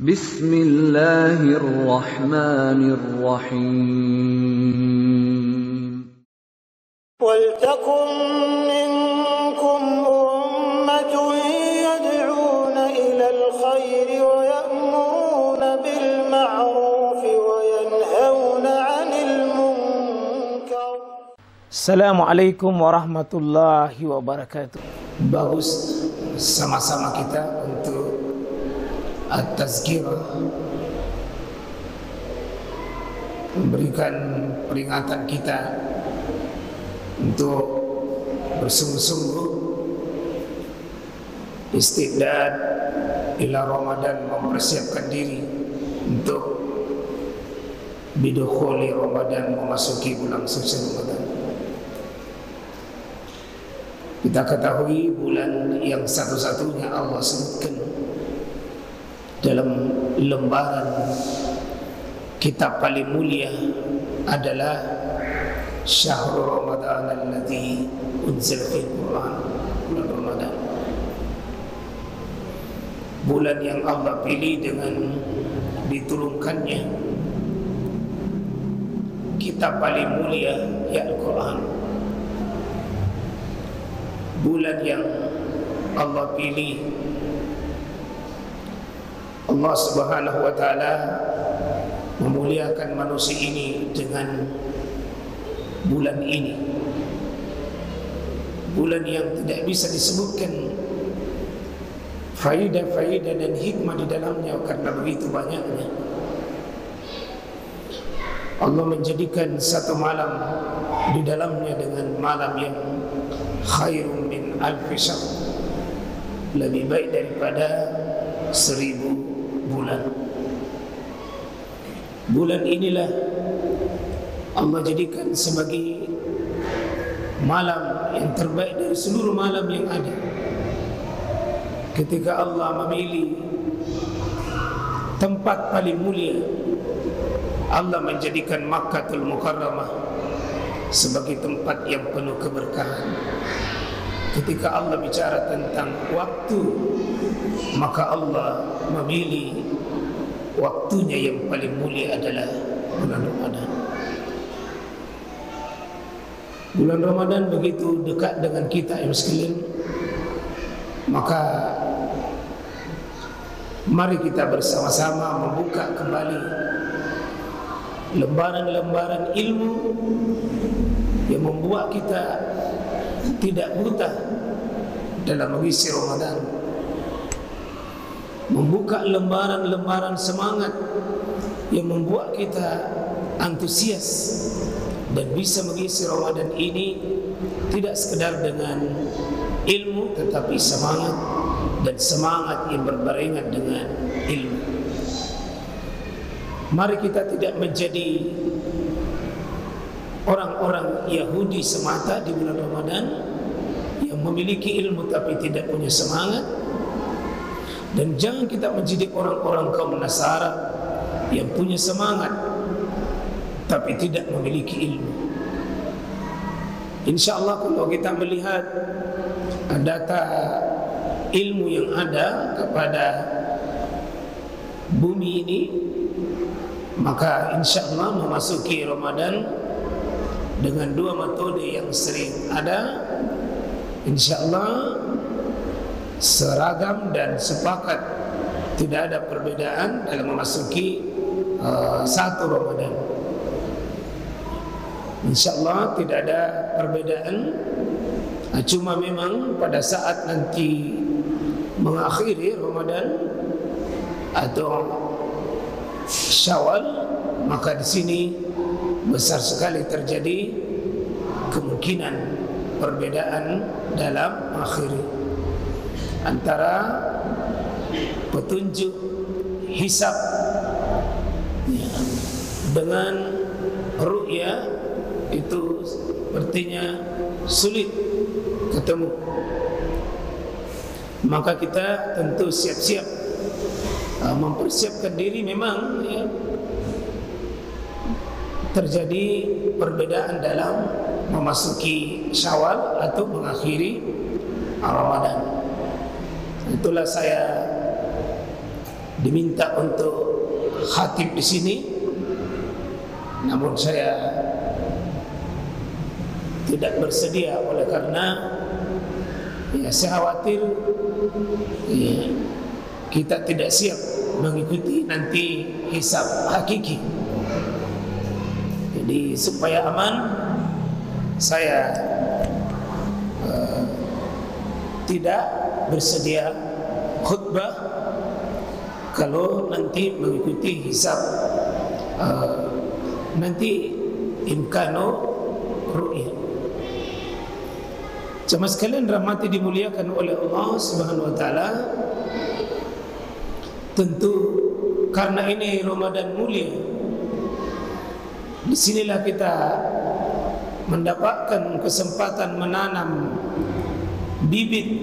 Bismillahirrahmanirrahim. Waltakum minkum ummatun yad'una ilal khairi wa ya'muruna bil ma'rufi wa yanhauna 'anil munkar. Assalamualaikum warahmatullahi wabarakatuh. Bagus sama-sama kita untuk at-tazkirah, memberikan peringatan kita untuk bersungguh-sungguh istidad ila Ramadan, mempersiapkan diri untuk bidukhuli Ramadan, memasuki bulan suci Ramadan. Kita ketahui bulan yang satu-satunya Allah sebutkan dalam lembaran kitab paling mulia adalah Syahrul Ramadan alladzi unzila fil Qur'an, bulan Ramadan. Bulan yang Allah pilih dengan diturunkannya kitab paling mulia, ya Al-Qur'an. Bulan yang Allah pilih, Allah Subhanahu wa taala memuliakan manusia ini dengan bulan ini. Bulan yang tidak bisa disebutkan faidah-faidah dan hikmah di dalamnya karena begitu banyaknya. Allah menjadikan satu malam di dalamnya dengan malam yang khairun min alfi syahr, lebih baik daripada 1000 bulan. Bulan inilah Allah jadikan sebagai malam yang terbaik dari seluruh malam yang ada. Ketika Allah memilih tempat paling mulia, Allah menjadikan Makkahul Mukarramah sebagai tempat yang penuh keberkahan. Ketika Allah bicara tentang waktu, maka Allah memilih waktunya yang paling mulia adalah bulan Ramadan. Bulan Ramadan begitu dekat dengan kita yang sekalian, maka mari kita bersama-sama membuka kembali lembaran-lembaran ilmu yang membuat kita tidak buta dalam mengisi Ramadan, membuka lembaran-lembaran semangat yang membuat kita antusias dan bisa mengisi Ramadan ini tidak sekedar dengan ilmu, tetapi semangat, dan semangat yang berbarengan dengan ilmu. Mari kita tidak menjadi orang-orang Yahudi semata di bulan Ramadan yang memiliki ilmu tapi tidak punya semangat, dan jangan kita menjadi orang-orang kaum Nasara yang punya semangat tapi tidak memiliki ilmu. InsyaAllah kalau kita melihat data ilmu yang ada kepada bumi ini, maka InsyaAllah memasuki Ramadan dengan dua metode yang sering ada, InsyaAllah seragam dan sepakat, tidak ada perbedaan dalam memasuki satu Ramadan. InsyaAllah tidak ada perbedaan. Cuma memang pada saat nanti mengakhiri Ramadan atau Syawal, maka di sini besar sekali terjadi kemungkinan perbedaan dalam akhir antara petunjuk hisab dengan ru'ya, itu sepertinya sulit ketemu. Maka kita tentu siap-siap mempersiapkan diri. Memang ya, terjadi perbedaan dalam memasuki Syawal atau mengakhiri Ramadan. Itulah saya diminta untuk khatib di sini, namun saya tidak bersedia oleh karena saya khawatir kita tidak siap mengikuti nanti hisab hakiki. Jadi supaya aman, saya tidak bersedia khutbah kalau nanti mengikuti hisab nanti imkano ru'yah. Jemaah sekalian rahmati dimuliakan oleh Allah Subhanahu wa taala, tentu karena ini Ramadan mulia, disinilah kita mendapatkan kesempatan menanam bibit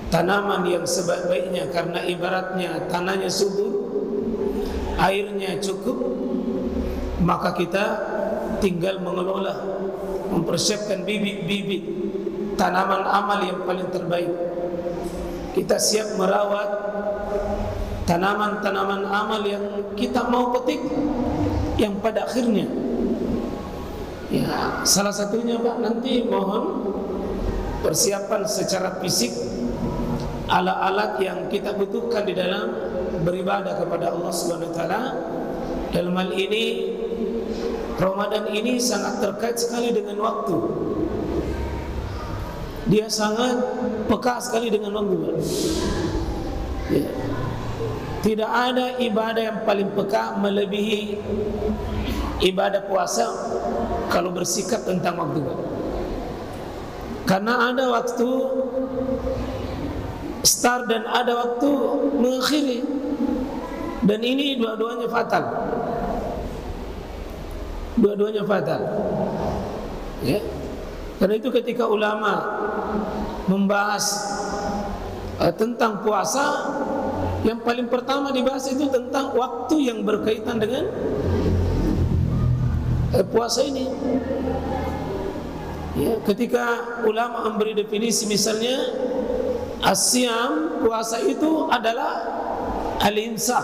tanaman yang sebaik-baiknya, karena ibaratnya tanahnya subur, airnya cukup, maka kita tinggal mengelola, mempersiapkan bibit-bibit tanaman amal yang paling terbaik. Kita siap merawat tanaman-tanaman amal yang kita mau petik, yang pada akhirnya salah satunya Pak, nanti mohon persiapan secara fisik, alat-alat yang kita butuhkan di dalam beribadah kepada Allah Subhanahu wa taala. Dalam hal ini Ramadan ini sangat terkait sekali dengan waktu. Dia sangat peka sekali dengan waktu. Tidak ada ibadah yang paling peka melebihi ibadah puasa kalau bersikap tentang waktu. Karena ada waktu start dan ada waktu mengakhiri, dan ini dua-duanya fatal. Dua-duanya fatal. Karena itu ketika ulama membahas tentang puasa, yang paling pertama dibahas itu tentang waktu yang berkaitan dengan puasa ini. Ketika ulama memberi definisi, misalnya asyam, puasa itu adalah al-imsak,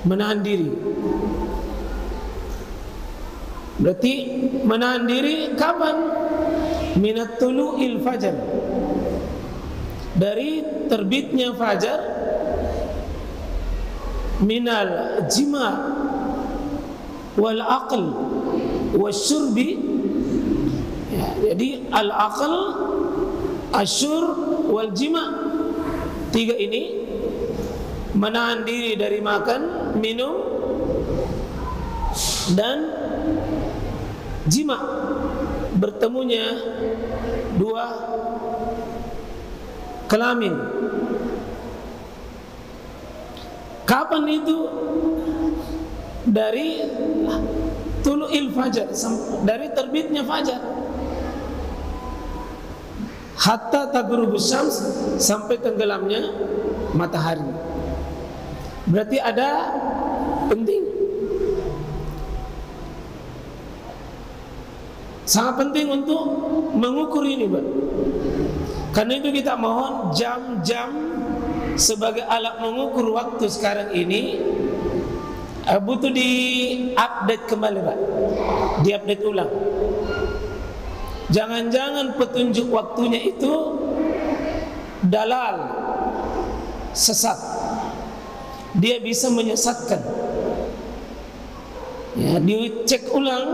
menahan diri. Berarti menahan diri kapan? Minat tulu'il fajar, dari terbitnya fajar, minal jima' wal aql wasyurbi. Jadi al aql, asyur wal jima', tiga ini menahan diri dari makan, minum dan jima', bertemunya dua kelamin. Kapan itu? Dari tulu'il fajar, dari terbitnya fajar, hatta taghrubus syams, sampai tenggelamnya matahari. Berarti ada penting, sangat penting untuk mengukur ini, Pak. Karena itu kita mohon jam-jam sebagai alat mengukur waktu sekarang ini butuh di-update kembali, Pak. Di-update ulang. Jangan-jangan petunjuk waktunya itu dalal, sesat. Dia bisa menyesatkan. Dicek ulang.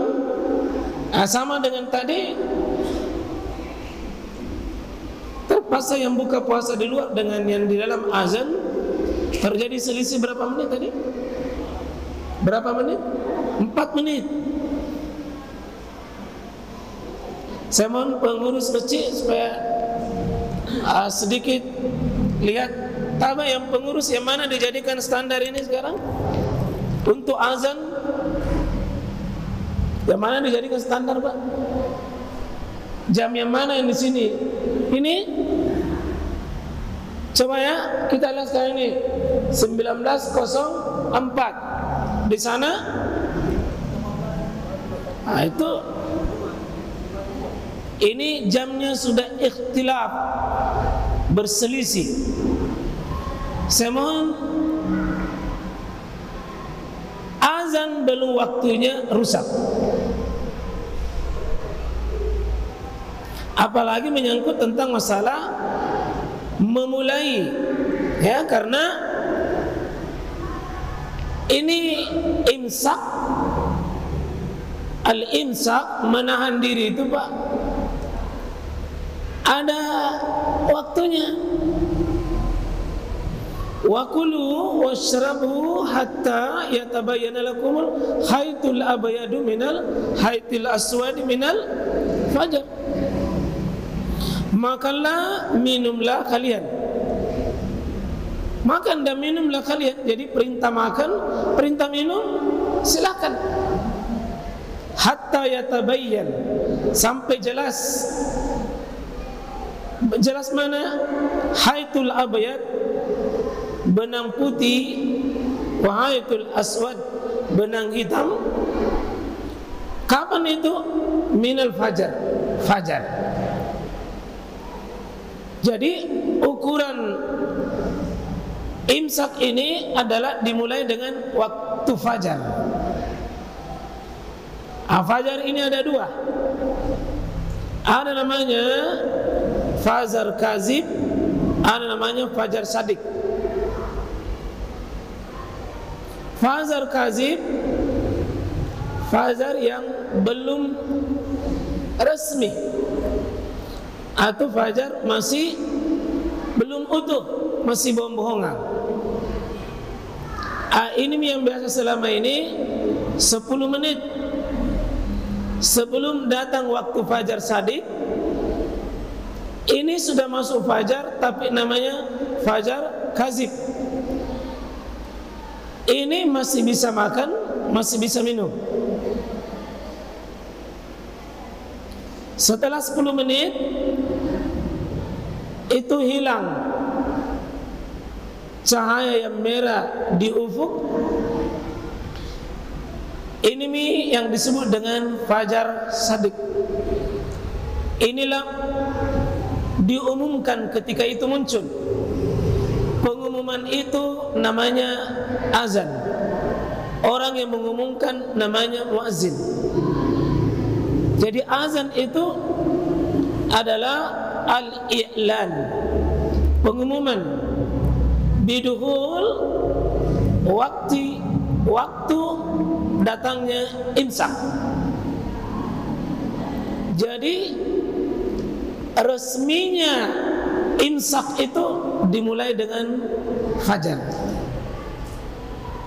Sama dengan tadi, terpaksa yang buka puasa di luar dengan yang di dalam azan terjadi selisih berapa menit tadi? Berapa menit? 4 menit. Saya mohon pengurus masjid supaya sedikit lihat tabah yang pengurus yang mana dijadikan standar ini sekarang untuk azan. Yang mana dijadikan standar, Pak? Jam yang mana yang di sini? Ini coba ya, kita lihat sekarang ini 19.04. Di sana, itu ini jamnya sudah ikhtilaf, berselisih. Saya mohon azan belum waktunya rusak. Apalagi menyangkut tentang masalah memulai, ya, karena ini imsak, al-imsak, menahan diri itu Pak, ada waktunya. Wa kulu washrabu hatta yatabayyana lakumul khaytul abyadu minal khaytil aswadi minal fajr. Makanlah, minumlah kalian. Makan dan minumlah kalian. Jadi perintah makan, perintah minum, silakan. Hatta yatabayyan, sampai jelas. Jelas mana? Khaytul abyad, benang putih, wa khaytul aswad, benang hitam. Kapan itu? Minal fajar, fajar. Jadi ukuran imsak ini adalah dimulai dengan waktu fajar. Fajar ini ada dua. Ada namanya fajar kazib, ada namanya fajar sadik. Fajar kazib, fajar yang belum resmi, atau fajar masih belum utuh, masih bohong-bohongan. Ini yang biasa selama ini 10 menit sebelum datang waktu fajar sadik, ini sudah masuk fajar, tapi namanya fajar kazib. Ini masih bisa makan, masih bisa minum. Setelah 10 menit itu hilang cahaya yang merah di ufuk. Ini yang disebut dengan fajar sadik. Inilah diumumkan ketika itu muncul. Pengumuman itu namanya azan. Orang yang mengumumkan namanya muazzin. Jadi azan itu adalah al-i'lan, pengumuman biduhul waktu datangnya imsak. Jadi resminya imsak itu dimulai dengan fajar.